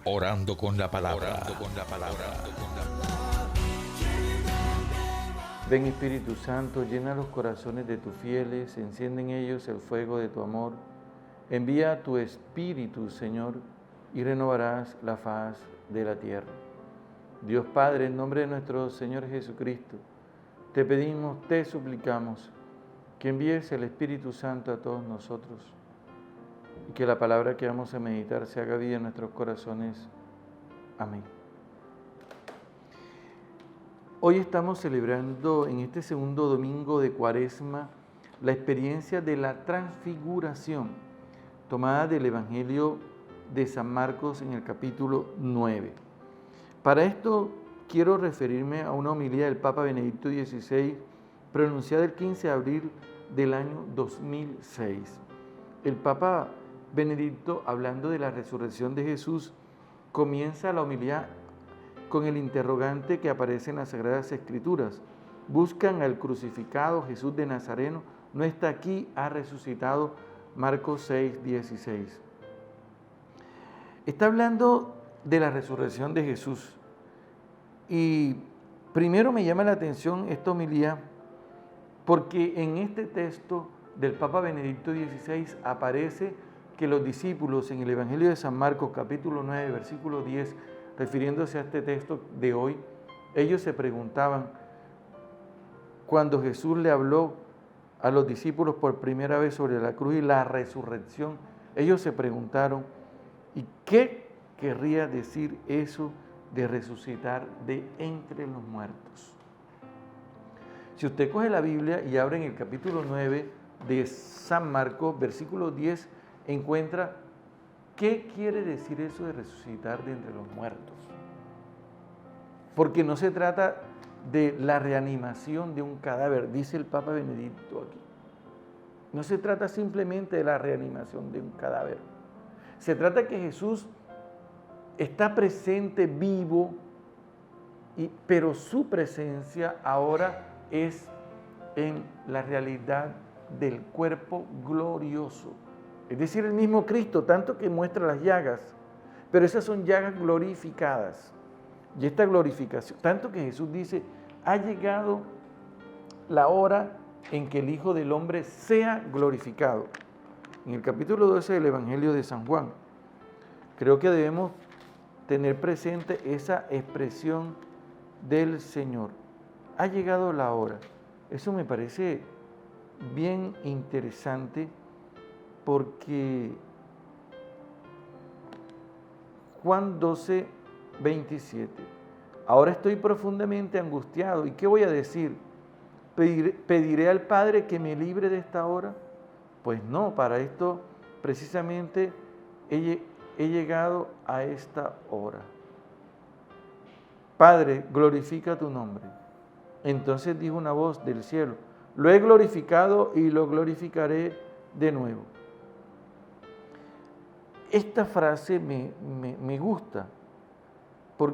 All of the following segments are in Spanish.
Orando con la palabra. Ven Espíritu Santo, llena los corazones de tus fieles, enciende en ellos el fuego de tu amor. Envía tu Espíritu, Señor, y renovarás la faz de la tierra. Dios Padre, en nombre de nuestro Señor Jesucristo, te pedimos, te suplicamos, que envíes el Espíritu Santo a todos nosotros y que la palabra que vamos a meditar se haga vida en nuestros corazones. Amén. Hoy estamos celebrando en este segundo domingo de Cuaresma la experiencia de la transfiguración, tomada del Evangelio de San Marcos en el capítulo 9. Para esto quiero referirme a una homilía del Papa Benedicto XVI, pronunciada el 15 de abril del año 2006. El Papa Benedicto, hablando de la resurrección de Jesús, comienza la homilía con el interrogante que aparece en las Sagradas Escrituras. Buscan al crucificado Jesús de Nazareno, no está aquí, ha resucitado. Marcos 6, 16. Está hablando de la resurrección de Jesús. Y primero me llama la atención esta homilía porque en este texto del Papa Benedicto XVI aparece que los discípulos en el Evangelio de San Marcos capítulo 9, versículo 10, refiriéndose a este texto de hoy, ellos se preguntaban, cuando Jesús le habló a los discípulos por primera vez sobre la cruz y la resurrección, ellos se preguntaron, ¿y qué querría decir eso de resucitar de entre los muertos? Si usted coge la Biblia y abre en el capítulo 9 de San Marcos, versículo 10, encuentra qué quiere decir eso de resucitar de entre los muertos. Porque no se trata de la reanimación de un cadáver, dice el Papa Benedicto aquí. No se trata simplemente de la reanimación de un cadáver. Se trata de que Jesús está presente, vivo, pero su presencia ahora es en la realidad del cuerpo glorioso. Es decir, el mismo Cristo, tanto que muestra las llagas, pero esas son llagas glorificadas. Y esta glorificación, tanto que Jesús dice, ha llegado la hora en que el Hijo del Hombre sea glorificado. En el capítulo 12 del Evangelio de San Juan, creo que debemos tener presente esa expresión del Señor. Ha llegado la hora. Eso me parece bien interesante porque Juan 12, 27. Ahora estoy profundamente angustiado. ¿Y qué voy a decir? ¿Pediré al Padre que me libre de esta hora? Pues no, para esto precisamente he llegado a esta hora. Padre, glorifica tu nombre. Entonces dijo una voz del cielo, lo he glorificado y lo glorificaré de nuevo. Esta frase me gusta,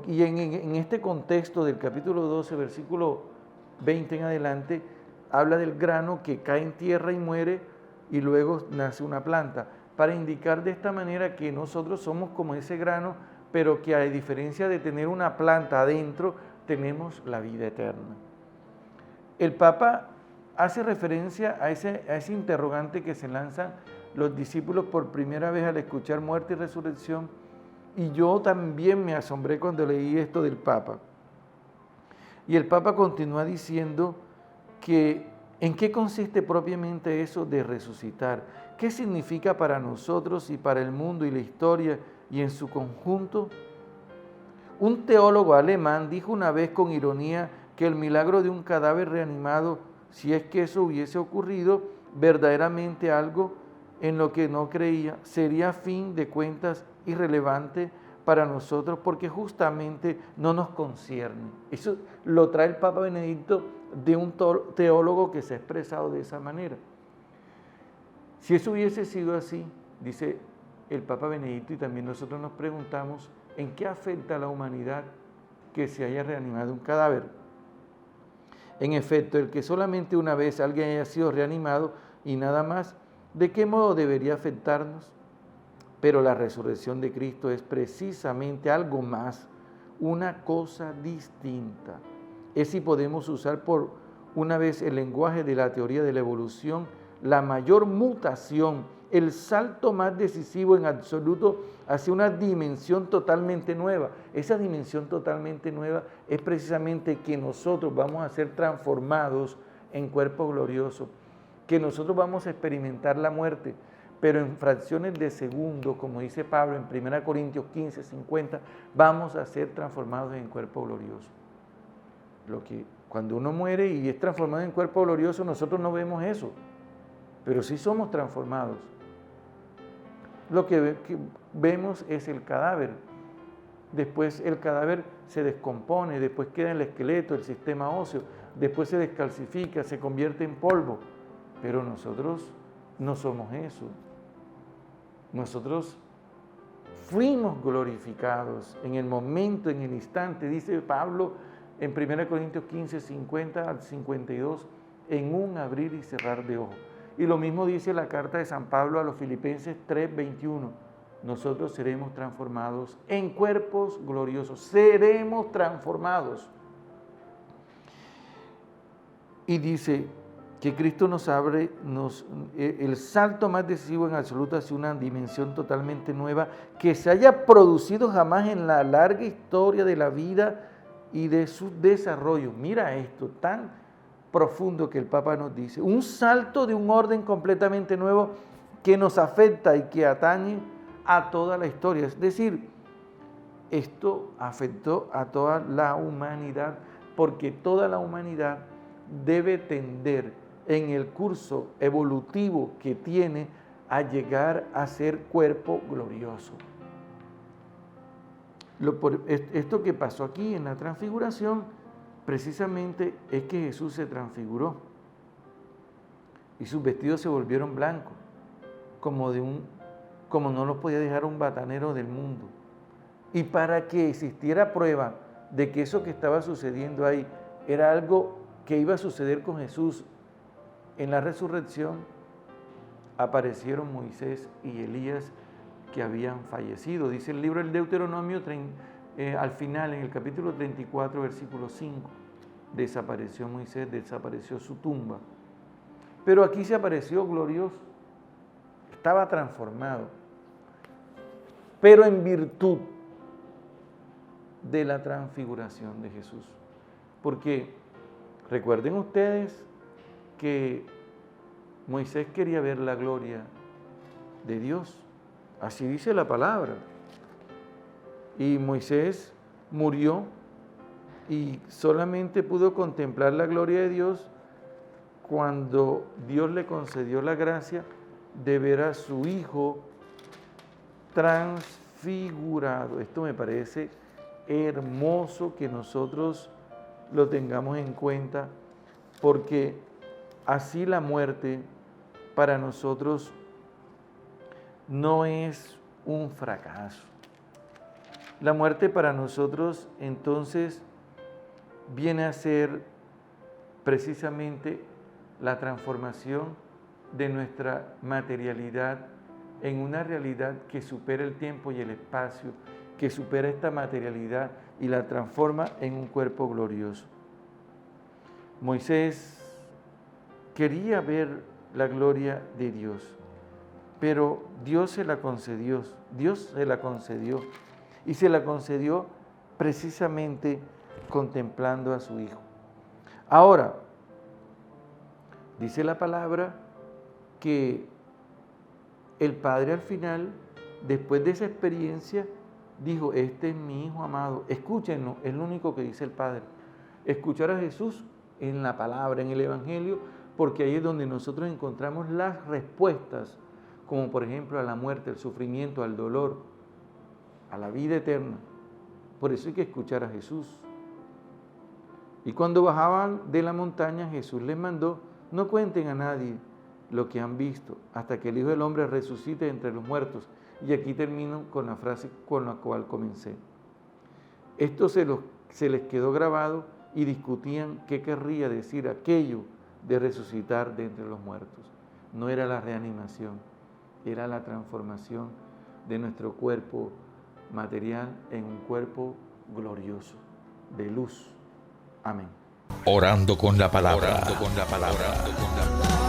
y en este contexto del capítulo 12, versículo 20 en adelante, habla del grano que cae en tierra y muere y luego nace una planta, para indicar de esta manera que nosotros somos como ese grano, pero que a diferencia de tener una planta adentro, tenemos la vida eterna. El Papa hace referencia a ese interrogante que se lanzan los discípulos por primera vez al escuchar muerte y resurrección, y yo también me asombré cuando leí esto del Papa. Y el Papa continúa diciendo que ¿en qué consiste propiamente eso de resucitar? ¿Qué significa para nosotros y para el mundo y la historia y en su conjunto? Un teólogo alemán dijo una vez con ironía que el milagro de un cadáver reanimado, si es que eso hubiese ocurrido, verdaderamente algo en lo que no creía, sería a fin de cuentas irrelevante para nosotros porque justamente no nos concierne. Eso lo trae el Papa Benedicto de un teólogo que se ha expresado de esa manera. Si eso hubiese sido así, dice el Papa Benedicto, y también nosotros nos preguntamos, ¿en qué afecta a la humanidad que se haya reanimado un cadáver? En efecto, el que solamente una vez alguien haya sido reanimado y nada más, ¿de qué modo debería afectarnos? Pero la resurrección de Cristo es precisamente algo más, una cosa distinta. Es si podemos usar por una vez el lenguaje de la teoría de la evolución, la mayor mutación, el salto más decisivo en absoluto hacia una dimensión totalmente nueva. Esa dimensión totalmente nueva es precisamente que nosotros vamos a ser transformados en cuerpo glorioso, que nosotros vamos a experimentar la muerte, pero en fracciones de segundo, como dice Pablo en 1 Corintios 15, 50, vamos a ser transformados en cuerpo glorioso. Lo que cuando uno muere y es transformado en cuerpo glorioso, nosotros no vemos eso, pero sí somos transformados. Lo que vemos es el cadáver. Después el cadáver se descompone, después queda el esqueleto, el sistema óseo, después se descalcifica, se convierte en polvo. Pero nosotros no somos eso. Nosotros fuimos glorificados en el momento, en el instante, dice Pablo en 1 Corintios 15, 50 al 52, en un abrir y cerrar de ojos. Y lo mismo dice la carta de San Pablo a los Filipenses 3, 21. Nosotros seremos transformados en cuerpos gloriosos. Seremos transformados. Y dice que Cristo nos abre el salto más decisivo en absoluto hacia una dimensión totalmente nueva que se haya producido jamás en la larga historia de la vida y de su desarrollo. Mira esto tan profundo que el Papa nos dice. Un salto de un orden completamente nuevo que nos afecta y que atañe a toda la historia. Es decir, esto afectó a toda la humanidad porque toda la humanidad debe tender en el curso evolutivo que tiene a llegar a ser cuerpo glorioso. Esto que pasó aquí en la transfiguración precisamente es que Jesús se transfiguró y sus vestidos se volvieron blancos, como no los podía dejar un batanero del mundo. Y para que existiera prueba de que eso que estaba sucediendo ahí era algo que iba a suceder con Jesús en la resurrección, aparecieron Moisés y Elías que habían fallecido. Dice el libro del Deuteronomio al final, en el capítulo 34, versículo 5, desapareció Moisés, desapareció su tumba. Pero aquí se apareció glorioso, estaba transformado, pero en virtud de la transfiguración de Jesús. Porque recuerden ustedes que Moisés quería ver la gloria de Dios. Así dice la palabra. Y Moisés murió y solamente pudo contemplar la gloria de Dios cuando Dios le concedió la gracia de ver a su hijo transfigurado. Esto me parece hermoso que nosotros lo tengamos en cuenta, porque así la muerte para nosotros no es un fracaso. La muerte para nosotros entonces viene a ser precisamente la transformación de nuestra materialidad en una realidad que supera el tiempo y el espacio, que supera esta materialidad y la transforma en un cuerpo glorioso. Moisés quería ver la gloria de Dios, pero Dios se la concedió, y se la concedió precisamente contemplando a su Hijo. Ahora, dice la palabra que el Padre al final, después de esa experiencia, dijo: este es mi Hijo amado. Escúchenlo, es lo único que dice el Padre. Escuchar a Jesús en la palabra, en el Evangelio, porque ahí es donde nosotros encontramos las respuestas, como por ejemplo a la muerte, al sufrimiento, al dolor, a la vida eterna. Por eso hay que escuchar a Jesús. Y cuando bajaban de la montaña, Jesús les mandó: no cuenten a nadie lo que han visto, hasta que el Hijo del Hombre resucite entre los muertos. Y aquí termino con la frase con la cual comencé. Esto se les quedó grabado y discutían qué querría decir aquello de resucitar de entre los muertos. No era la reanimación, era la transformación de nuestro cuerpo material en un cuerpo glorioso, de luz. Amén. Orando con la palabra. Orando con la palabra.